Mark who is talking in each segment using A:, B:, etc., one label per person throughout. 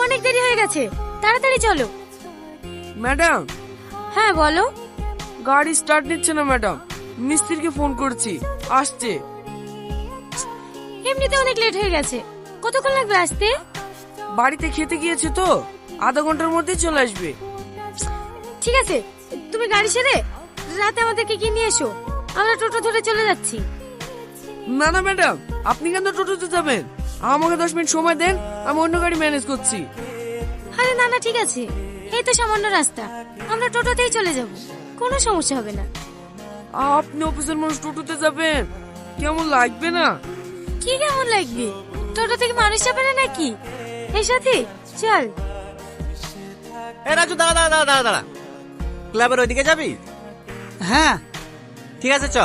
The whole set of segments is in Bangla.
A: অনেক দেরি হয়ে গেছে, তাড়াতাড়ি চলো।
B: ম্যাডাম,
A: হ্যাঁ বলো।
B: গাড়ি স্টার্ট নিচ্ছে না ম্যাডাম, মিস্ত্রিকে ফোন করছি, আসছে।
A: এমনিতে অনেক লেট হয়ে গেছে, কতক্ষণ লাগবে আসতে?
B: বাড়িতে খেতে গিয়েছে তো, আধা ঘন্টার মধ্যে চলে আসবে।
A: ঠিক আছে, তুমি গাড়ি সেরে রাতে আমাদেরকে কি নিয়ে এসো, আমরা টোটো ধরে চলে যাচ্ছি।
B: না না ম্যাডাম, আপনি কেন টোটোতে যাবেন? আমাকে 10 মিনিট সময় দেন, আমি অন্য গাড়ি ম্যানেজ করছি।
A: আরে না না, ঠিক আছে, এই তো সামান্য রাস্তা, আমরা টোটোতেই চলে যাব, কোনো সমস্যা হবে না।
B: আপনি অফিসের মানুষ টোটোতে যাবেন, কেমন লাগবে না?
A: কি কেমন লাগবে? টোটো থেকে মানুষ যাবে না নাকি? এই সাথে চল।
C: এ রাজু, দাঁড়া দাঁড়া দাঁড়া দাঁড়া দাঁড়া, ক্লাবের ওইদিকে যাবি? হ্যাঁ ঠিক আছে, চ।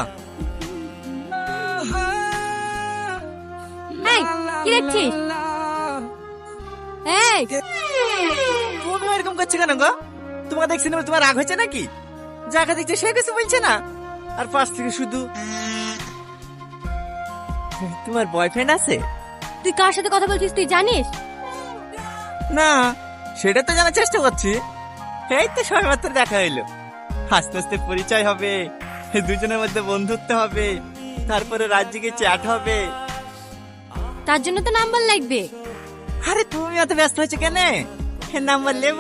A: এই কি দেখছিস? এই
C: তুমি এরকম করছে কেন গো? তোমাকে দেখছি না, তোমার রাগ হয়েছে নাকি? যাকে দেখছে সে কিছু বলছে না, আর পাশ থেকে শুধু তোমার বয়ফ্রেন্ড আছে?
A: তুই কার সাথে কথা বলছিস তুই জানিস?
C: না, সেটা তো জানার চেষ্টা করছি। এই তো সবে মাত্র দেখা হইলো, আস্তে আস্তে পরিচয় হবে, দুজনের মধ্যে বন্ধুত্ব হবে, তারপরে রাজ্যে চ্যাট হবে।
A: তার জন্য তো নাম্বার লাগবে।
C: আরে তুমি এত ব্যস্ত হয়েছে কেন? নাম্বার লেব